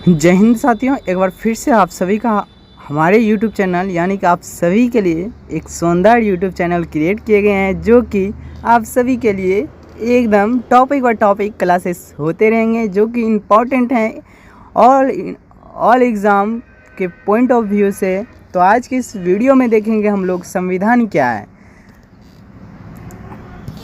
जय हिंद साथियों, एक बार फिर से आप सभी का हमारे YouTube चैनल यानी कि आप सभी के लिए एक शानदार YouTube चैनल क्रिएट किए गए हैं, जो कि आप सभी के लिए एकदम टॉपिक व टॉपिक क्लासेस होते रहेंगे, जो कि इम्पॉर्टेंट हैं ऑल एग्ज़ाम के पॉइंट ऑफ व्यू से। तो आज की इस वीडियो में देखेंगे हम लोग संविधान क्या है,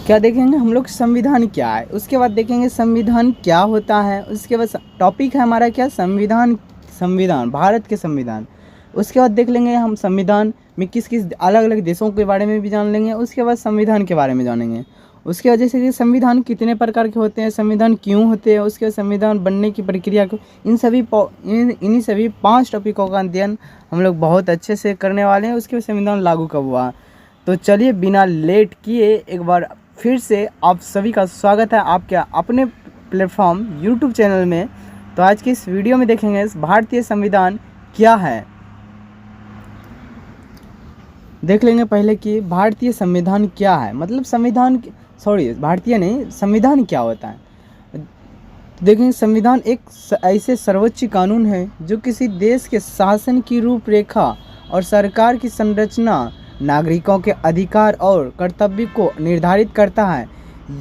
संविधान क्या है। उसके बाद देखेंगे संविधान क्या होता है। उसके बाद टॉपिक है हमारा क्या, संविधान भारत के संविधान। उसके बाद देख लेंगे हम संविधान में किस किस अलग अलग देशों के बारे में भी जान लेंगे। उसके बाद संविधान के बारे में जानेंगे। उसके बाद जैसे कि संविधान कितने प्रकार के होते हैं, संविधान क्यों होते हैं, उसके बाद संविधान बनने की प्रक्रिया को, इन्हीं सभी 5 टॉपिकों का अध्ययन हम लोग बहुत अच्छे से करने वाले हैं। उसके बाद संविधान लागू कब हुआ। तो चलिए बिना लेट किए एक बार फिर से आप सभी का स्वागत है आपके अपने प्लेटफॉर्म YouTube चैनल में। तो आज की इस वीडियो में देखेंगे भारतीय संविधान क्या है। देख लेंगे पहले कि भारतीय संविधान क्या है, मतलब संविधान क्या होता है। देखेंगे संविधान एक ऐसे सर्वोच्च कानून है जो किसी देश के शासन की रूपरेखा और सरकार की संरचना, नागरिकों के अधिकार और कर्तव्य को निर्धारित करता है।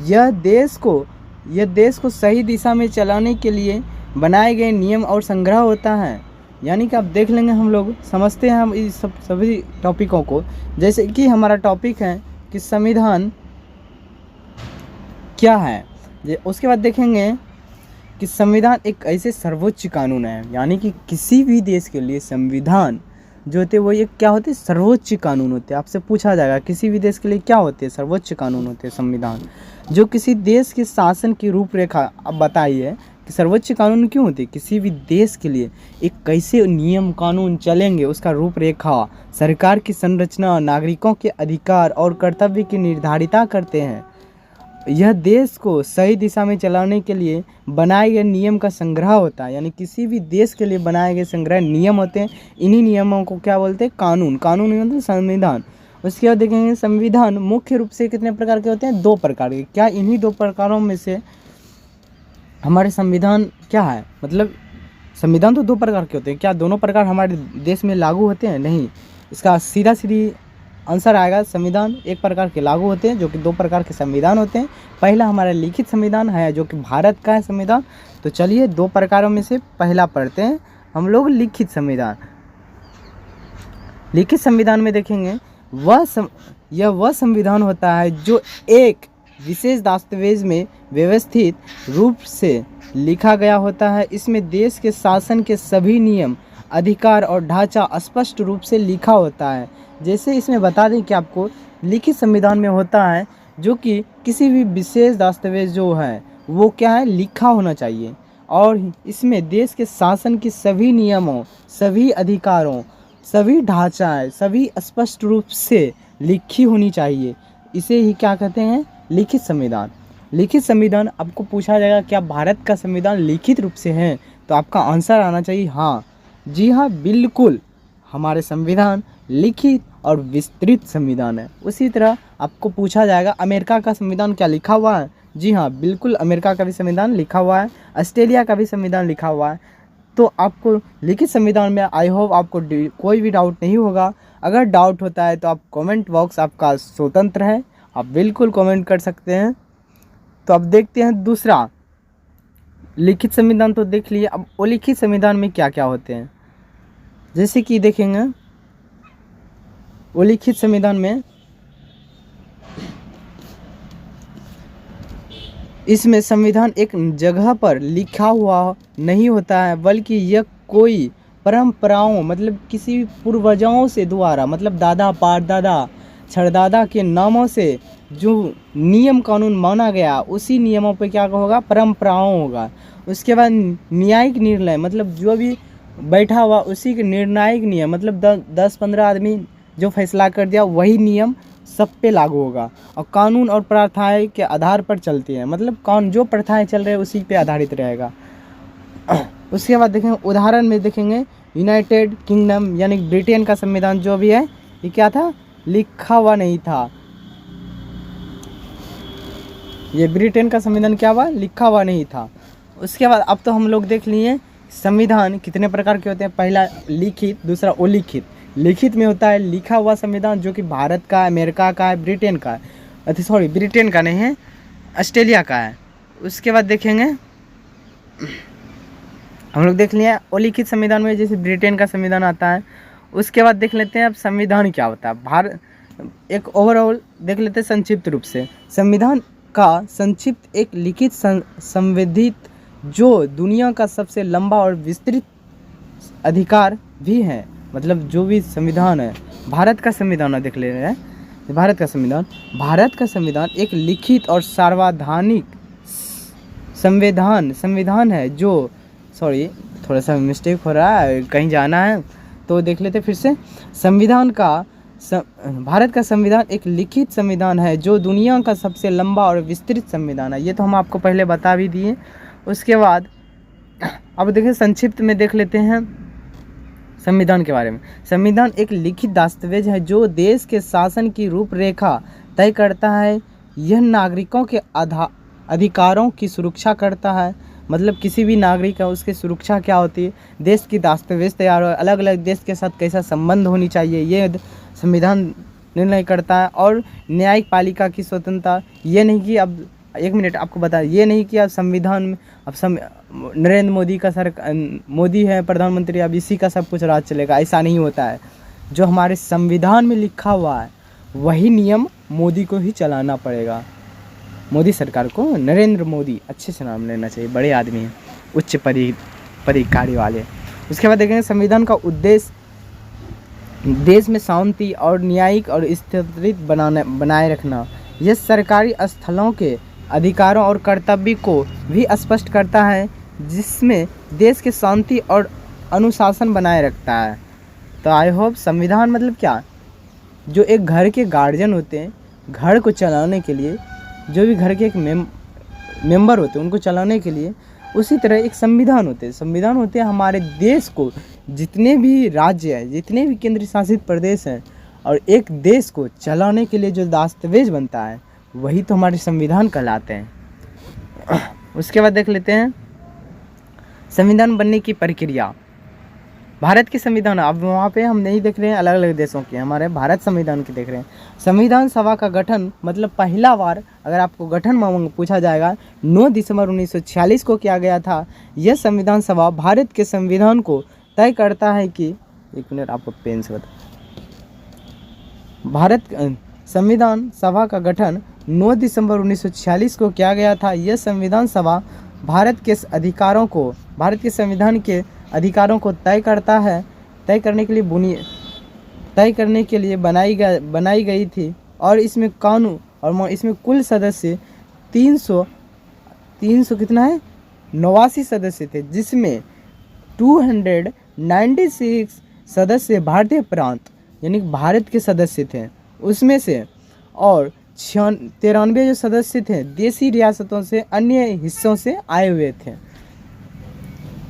यह देश को सही दिशा में चलाने के लिए बनाए गए नियम और संग्रह होता है। यानी कि आप देख लेंगे, हम लोग समझते हैं हम इस सभी टॉपिकों को। जैसे कि हमारा टॉपिक है कि संविधान क्या है। उसके बाद देखेंगे कि संविधान एक ऐसे सर्वोच्च कानून है, यानी कि किसी भी देश के लिए संविधान जो होते हैं वो एक क्या होते हैं, सर्वोच्च कानून होते हैं। आपसे पूछा जाएगा किसी भी देश के लिए क्या होते हैं, सर्वोच्च कानून होते हैं संविधान, जो किसी देश के शासन की रूपरेखा। अब बताइए कि सर्वोच्च कानून क्यों होते हैं, किसी भी देश के लिए एक कैसे नियम कानून चलेंगे, उसका रूपरेखा, सरकार की संरचना, नागरिकों के अधिकार और कर्तव्य की निर्धारिता करते हैं। यह देश को सही दिशा में चलाने के लिए बनाए गए नियम का संग्रह होता है। यानी किसी भी देश के लिए बनाए गए संग्रह नियम होते हैं। इन्हीं नियमों को क्या बोलते हैं, कानून मतलब संविधान। उसके बाद देखेंगे संविधान मुख्य रूप से कितने प्रकार के होते हैं, 2 प्रकार के। क्या इन्हीं 2 प्रकारों में से हमारे संविधान क्या है, मतलब संविधान तो 2 प्रकार के होते हैं। क्या दोनों प्रकार हमारे देश में लागू होते हैं? नहीं। इसका सीधी आंसर आएगा, संविधान एक प्रकार के लागू होते हैं, जो कि 2 प्रकार के संविधान होते हैं। पहला हमारा लिखित संविधान है, जो कि भारत का है संविधान। तो चलिए 2 प्रकारों में से पहला पढ़ते हैं हम लोग, लिखित संविधान। लिखित संविधान में देखेंगे यह वह संविधान होता है जो एक विशेष दस्तावेज में व्यवस्थित रूप से लिखा गया होता है। इसमें देश के शासन के सभी नियम, अधिकार और ढांचा स्पष्ट रूप से लिखा होता है। जैसे इसमें बता दें कि आपको लिखित संविधान में होता है जो कि किसी भी विशेष दस्तावेज जो है वो क्या है, लिखा होना चाहिए, और इसमें देश के शासन की सभी नियमों, सभी अधिकारों, सभी ढांचाएं, सभी स्पष्ट रूप से लिखी होनी चाहिए। इसे ही क्या कहते हैं, लिखित संविधान। लिखित संविधान आपको पूछा जाएगा क्या भारत का संविधान लिखित रूप से है, तो आपका आंसर आना चाहिए हाँ। जी हाँ, बिल्कुल, हमारे संविधान लिखित और विस्तृत संविधान है। उसी तरह आपको पूछा जाएगा अमेरिका का संविधान क्या लिखा हुआ है। जी हाँ, बिल्कुल, अमेरिका का भी संविधान लिखा हुआ है, ऑस्ट्रेलिया का भी संविधान लिखा हुआ है। तो आपको लिखित संविधान में आई होप आपको कोई भी डाउट नहीं होगा। अगर डाउट होता है तो आप कमेंट बॉक्स आपका स्वतंत्र है, आप बिल्कुल कमेंट कर सकते हैं। तो अब देखते हैं दूसरा, लिखित संविधान तो देख लिए। अब अलिखित संविधान में क्या क्या होते हैं, जैसे कि देखेंगे अलिखित संविधान में इसमें संविधान एक जगह पर लिखा हुआ नहीं होता है, बल्कि यह कोई परंपराओं, मतलब किसी पूर्वजों से द्वारा, मतलब दादा परदादा छड़दादा के नामों से जो नियम कानून माना गया, उसी नियमों पे क्या होगा, परंपराओं होगा। उसके बाद न्यायिक निर्णय, मतलब जो भी बैठा हुआ उसी के निर्णायक नियम, मतलब 10-15 आदमी जो फैसला कर दिया वही नियम सब पे लागू होगा। और कानून और प्रथाएं के आधार पर चलती हैं, मतलब जो प्रथाएं चल रहे हैं उसी पे आधारित रहेगा। उसके बाद देखेंगे उदाहरण में देखेंगे यूनाइटेड किंगडम यानी ब्रिटेन का संविधान जो भी है ये क्या था, लिखा हुआ नहीं था। ये ब्रिटेन का संविधान क्या हुआ, लिखा हुआ नहीं था। उसके बाद अब तो हम लोग देख लिए संविधान कितने प्रकार के होते हैं? पहला लिखित, दूसरा अलिखित। लिखित में होता है लिखा हुआ संविधान, जो कि भारत का, अमेरिका का है, ब्रिटेन का है, सॉरी ब्रिटेन का नहीं है, ऑस्ट्रेलिया का है। उसके बाद देखेंगे हम लोग देख लिए अलिखित संविधान में जैसे ब्रिटेन का संविधान आता है। उसके बाद देख लेते हैं अब संविधान क्या होता है। भारत एक ओवरऑल देख लेते हैं संक्षिप्त रूप से। संविधान का संक्षिप्त एक लिखित संविधित जो दुनिया का सबसे लंबा और विस्तृत अधिकार भी है। मतलब जो भी संविधान है, भारत का संविधान देख ले रहे हैं, भारत का संविधान एक लिखित और सार्वधानिक संविधान है जो, सॉरी थोड़ा सा मिस्टेक हो रहा है, कहीं जाना है तो देख लेते फिर से। भारत का संविधान एक लिखित संविधान है जो दुनिया का सबसे लंबा और विस्तृत संविधान है। ये तो हम आपको पहले बता भी दिए। उसके बाद अब देखिए संक्षिप्त में देख लेते हैं संविधान के बारे में। संविधान एक लिखित दस्तावेज है जो देश के शासन की रूपरेखा तय करता है। यह नागरिकों के अधिकारों की सुरक्षा करता है। मतलब किसी भी नागरिक का उसकी सुरक्षा क्या होती है, देश की दस्तावेज तैयार हो, अलग अलग देश के साथ कैसा संबंध होनी चाहिए, ये संविधान निर्णय करता है। और न्यायिक पालिका की स्वतंत्रता, ये नहीं कि अब एक मिनट आपको बता, ये नहीं कि अब संविधान में अब नरेंद्र मोदी का मोदी है प्रधानमंत्री, अब इसी का सब कुछ राज चलेगा, ऐसा नहीं होता है। जो हमारे संविधान में लिखा हुआ है वही नियम मोदी को ही चलाना पड़ेगा। मोदी सरकार को नरेंद्र मोदी, अच्छे से नाम लेना चाहिए, बड़े आदमी हैं, उच्च पदाधिकारी वाले। उसके बाद देखेंगे संविधान का उद्देश्य देश में शांति और न्यायिक और स्थिरता बनाए रखना। यह सरकारी स्थलों के अधिकारों और कर्तव्य को भी स्पष्ट करता है, जिसमें देश के शांति और अनुशासन बनाए रखता है। तो आई होप संविधान मतलब क्या, जो एक घर के गार्जियन होते हैं, घर को चलाने के लिए, जो भी घर के एक मेंबर होते हैं उनको चलाने के लिए, उसी तरह एक संविधान होते हैं। संविधान होते हैं हमारे देश को, जितने भी राज्य हैं, जितने भी केंद्र शासित प्रदेश हैं, और एक देश को चलाने के लिए जो दस्तावेज बनता है वही तो हमारे संविधान कहलाते हैं। उसके बाद देख लेते हैं संविधान बनने की प्रक्रिया। भारत के संविधान, अब वहाँ पे हम नहीं देख रहे हैं अलग अलग देशों के, हमारे भारत संविधान की देख रहे हैं। संविधान सभा का गठन, मतलब पहला बार अगर आपको गठन पूछा जाएगा, 9 दिसंबर 1946 को किया गया था। यह संविधान सभा भारत के संविधान को तय करता है कि, एक मिनट आपको पेन से बता, भारत संविधान सभा का गठन 9 दिसंबर 1946 को किया गया था। यह संविधान सभा भारत के संविधान के अधिकारों को तय करने के लिए बनाई गई थी। और इसमें कानून, और इसमें कुल सदस्य 300 कितना है, 89 सदस्य थे, जिसमें 296 सदस्य भारतीय प्रांत यानी भारत के सदस्य थे उसमें से, और 93 जो सदस्य थे देशी रियासतों से, अन्य हिस्सों से आए हुए थे।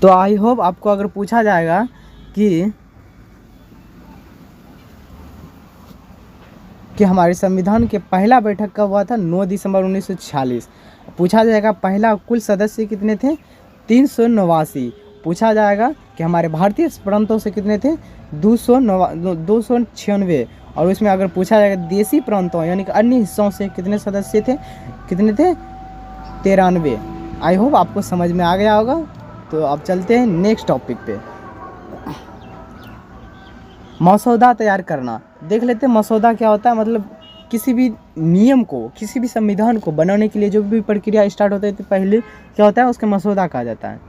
तो आई होप आपको अगर पूछा जाएगा कि हमारे संविधान के पहला बैठक कब हुआ था, 9 दिसंबर 1946। पूछा जाएगा पहला कुल सदस्य कितने थे, 389। पूछा जाएगा कि हमारे भारतीय प्रांतों से कितने थे, 296। और उसमें अगर पूछा जाएगा देशी प्रांतों यानी कि अन्य हिस्सों से कितने सदस्य थे, 93। आई होप आपको समझ में आ गया होगा। तो अब चलते हैं नेक्स्ट टॉपिक पे, मसौदा तैयार करना। देख लेते हैं मसौदा क्या होता है। मतलब किसी भी नियम को, किसी भी संविधान को बनाने के लिए जो भी प्रक्रिया स्टार्ट होती है तो पहले क्या होता है, उसका मसौदा कहा जाता है।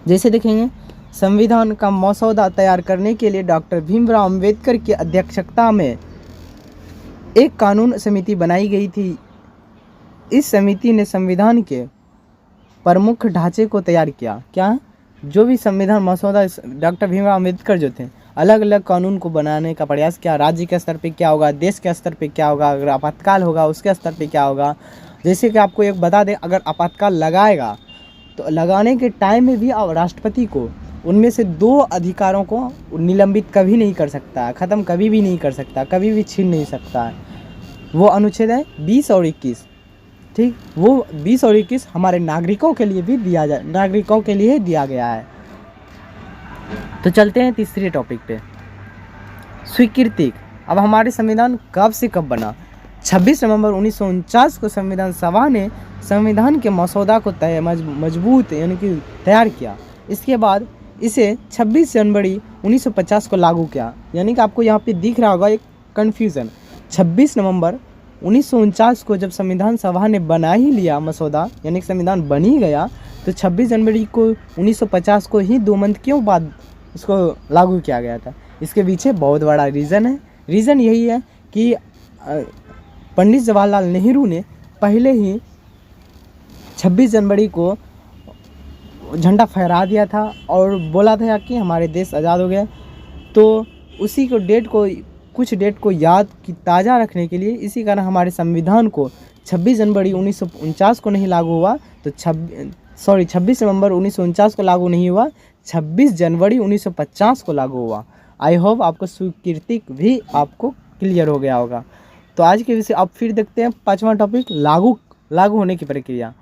जैसे देखेंगे संविधान का मसौदा तैयार करने के लिए डॉक्टर भीमराव अंबेडकर की अध्यक्षता में एक कानून समिति बनाई गई थी। इस समिति ने संविधान के प्रमुख ढांचे को तैयार किया। क्या, जो भी संविधान मसौदा, डॉक्टर भीमराव अंबेडकर जो थे, अलग अलग कानून को बनाने का प्रयास किया। राज्य के स्तर पे क्या होगा, देश के स्तर पे क्या होगा, अगर आपातकाल होगा उसके स्तर पे क्या होगा। जैसे कि आपको एक बता दें, अगर आपातकाल लगाएगा तो लगाने के टाइम में भी राष्ट्रपति को उनमें से 2 अधिकारों को निलंबित कभी नहीं कर सकता है, ख़त्म कभी भी नहीं कर सकता, कभी भी छीन नहीं सकता है। वो अनुच्छेद है 20 और 21, ठीक, वो 20 और 21 हमारे नागरिकों के लिए भी नागरिकों के लिए दिया गया है। तो चलते हैं तीसरे टॉपिक पे, स्वीकृति। अब हमारे संविधान कब से कब बना? 26 नवंबर 1949 को संविधान सभा ने संविधान के मसौदा को मजबूत यानी कि तैयार किया। इसके बाद इसे 26 जनवरी 1950 को लागू किया। यानी कि आपको यहाँ पे दिख रहा होगा एक कन्फ्यूज़न, 26 नवंबर 1949 को जब संविधान सभा ने बना ही लिया मसौदा, यानी कि संविधान बन ही गया, तो 26 जनवरी को 1950 को ही 2 मंथ क्यों बाद इसको लागू किया गया था? इसके पीछे बहुत बड़ा रीज़न है। रीज़न यही है कि पंडित जवाहरलाल नेहरू ने पहले ही 26 जनवरी को झंडा फहरा दिया था और बोला था कि हमारे देश आज़ाद हो गया। तो उसी को कुछ डेट को याद की ताज़ा रखने के लिए इसी कारण हमारे संविधान को 26 जनवरी 1949 को नहीं लागू हुआ, तो 26 नवंबर 1949 को लागू नहीं हुआ, 26 जनवरी 1950 को लागू हुआ। आई होप आपको स्वीकृति भी आपको क्लियर हो गया होगा। तो आज के विषय अब फिर देखते हैं 5वां टॉपिक, लागू होने की प्रक्रिया।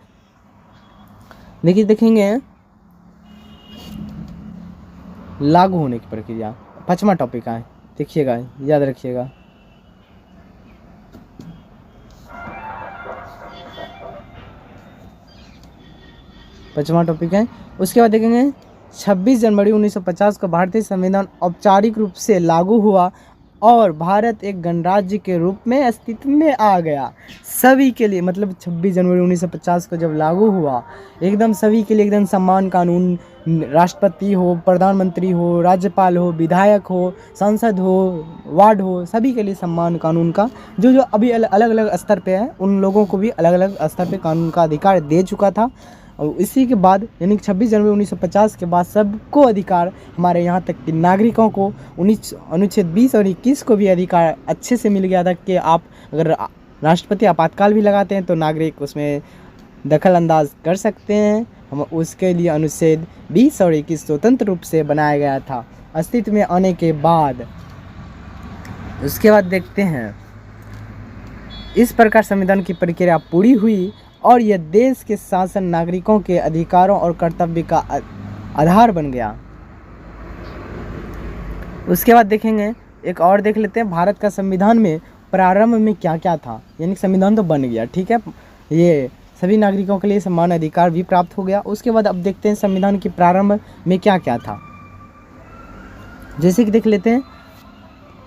देखिए देखेंगे लागू होने की प्रक्रिया, 5वां टॉपिक है, देखिएगा, याद रखिएगा। पांचवा टॉपिक है। उसके बाद देखेंगे 26 जनवरी 1950 को भारतीय संविधान औपचारिक रूप से लागू हुआ और भारत एक गणराज्य के रूप में अस्तित्व में आ गया। सभी के लिए, मतलब 26 जनवरी 1950 को जब लागू हुआ, एकदम सभी के लिए एकदम समान कानून, राष्ट्रपति हो, प्रधानमंत्री हो, राज्यपाल हो, विधायक हो, सांसद हो, वार्ड हो, सभी के लिए समान कानून का जो अभी अलग अलग स्तर पे है, उन लोगों को भी अलग अलग स्तर पे कानून का अधिकार दे चुका था। और इसी के बाद यानी कि 26 जनवरी 1950 के बाद सबको अधिकार, हमारे यहाँ तक कि नागरिकों को अनुच्छेद 20 और 21 को भी अधिकार अच्छे से मिल गया था कि आप अगर राष्ट्रपति आपातकाल भी लगाते हैं तो नागरिक उसमें दखल अंदाज कर सकते हैं। हम उसके लिए अनुच्छेद 20 और 21 स्वतंत्र रूप से बनाया गया था अस्तित्व में आने के बाद। उसके बाद देखते हैं, इस प्रकार संविधान की प्रक्रिया पूरी हुई और यह देश के शासन, नागरिकों के अधिकारों और कर्तव्य का आधार बन गया। उसके बाद देखेंगे, एक और देख लेते हैं, भारत का संविधान में प्रारंभ में क्या क्या था। यानी संविधान तो बन गया, ठीक है, ये सभी नागरिकों के लिए समान अधिकार भी प्राप्त हो गया। उसके बाद अब देखते हैं संविधान के प्रारंभ में क्या क्या था। जैसे कि देख लेते हैं,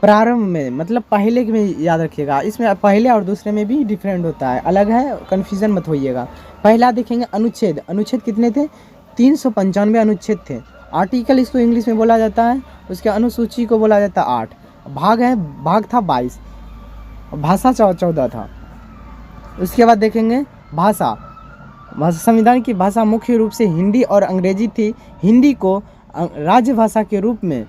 प्रारंभ में मतलब पहले में याद रखिएगा, इसमें पहले और दूसरे में भी डिफरेंट होता है, अलग है, कन्फ्यूज़न मत होइएगा। पहला देखेंगे अनुच्छेद कितने थे? 395 अनुच्छेद थे। आर्टिकल इसको इंग्लिश में बोला जाता है, उसके अनुसूची को बोला जाता है 8। भाग था 22, भाषा 14 था। उसके बाद देखेंगे भाषा, संविधान की भाषा मुख्य रूप से हिंदी और अंग्रेजी थी। हिंदी को राज्य भाषा के रूप में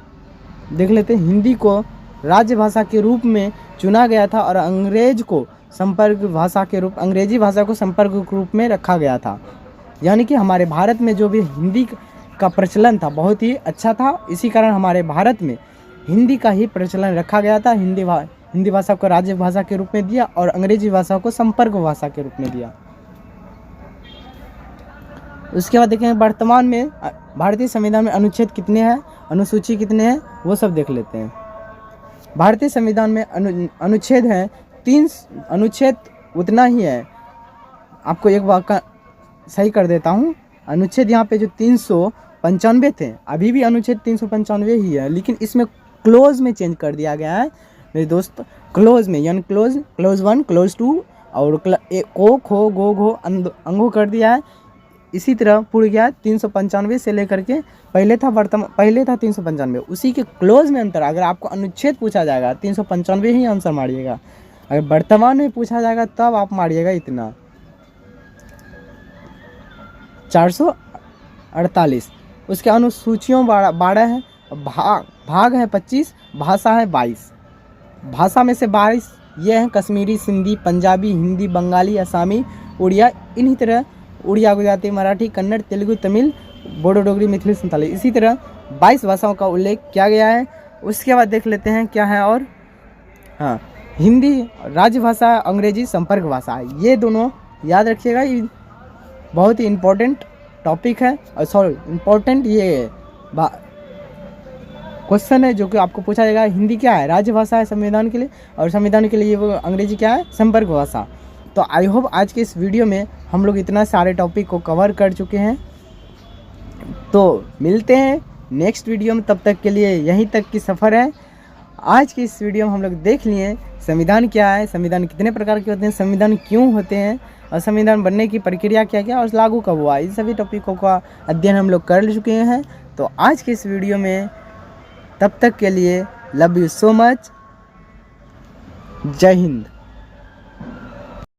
देख लेते हैं, हिंदी को राज्य भाषा के रूप में चुना गया था और अंग्रेजी भाषा को संपर्क रूप में रखा गया था। यानी कि हमारे भारत में जो भी हिंदी का प्रचलन था बहुत ही अच्छा था, इसी कारण हमारे भारत में हिंदी का ही प्रचलन रखा गया था। हिंदी भाषा को राज्य भाषा के रूप में दिया और अंग्रेजी भाषा को संपर्क भाषा के रूप में दिया। उसके बाद देखेंगे वर्तमान में भारतीय संविधान में अनुच्छेद कितने हैं, अनुसूची कितने हैं, वो सब देख लेते हैं। भारतीय संविधान में अनुच्छेद हैं 3 अनुच्छेद, उतना ही है। आपको एक बात सही कर देता हूँ, अनुच्छेद यहाँ पे जो 395 थे, अभी भी अनुच्छेद 395 ही है, लेकिन इसमें क्लोज में चेंज कर दिया गया है मेरे दोस्त। क्लोज में यानी क्लोज 1, क्लोज 2 और को, खो, गो, घो, अंगो कर दिया है। इसी तरह पूर्ण गया 395 से लेकर के पहले था 395, उसी के क्लोज में अंतर। अगर आपको अनुच्छेद पूछा जाएगा 395 ही आंसर मारिएगा, अगर वर्तमान में पूछा जाएगा तब आप मारिएगा इतना 448। उसके अनुसूचियों 12 है, भाग है 25, भाषा है 22। भाषा में से 22 ये हैं कश्मीरी, सिंधी, पंजाबी, हिंदी, बंगाली, असमी, उड़िया, इन्हीं तरह उड़िया, गुजराती, मराठी, कन्नड़, तेलुगु, तमिल, बोडो, डोगरी, मैथिली, संथाली, इसी तरह 22 भाषाओं का उल्लेख किया गया है। उसके बाद देख लेते हैं क्या है और, हाँ, हिंदी राज्य भाषा, अंग्रेजी संपर्क भाषा है, ये दोनों याद रखिएगा, ये बहुत ही इम्पोर्टेंट टॉपिक है, और सॉरी इम्पोर्टेंट ये क्वेश्चन है जो कि आपको पूछा जाएगा। हिंदी क्या है? राज्य भाषा है संविधान के लिए, और संविधान के लिए वो अंग्रेजी क्या है? संपर्क भाषा। तो आई होप आज के इस वीडियो में हम लोग इतना सारे टॉपिक को कवर कर चुके हैं। तो मिलते हैं नेक्स्ट वीडियो में, तब तक के लिए यहीं तक की सफ़र है। आज की इस वीडियो में हम लोग देख लिए संविधान क्या है, संविधान कितने प्रकार के होते हैं, संविधान क्यों होते हैं, और संविधान बनने की प्रक्रिया क्या क्या, और लागू कब हुआ, इन सभी टॉपिकों का अध्ययन हम लोग कर चुके हैं। तो आज के इस वीडियो में तब तक के लिए लव यू सो मच। जय हिंद।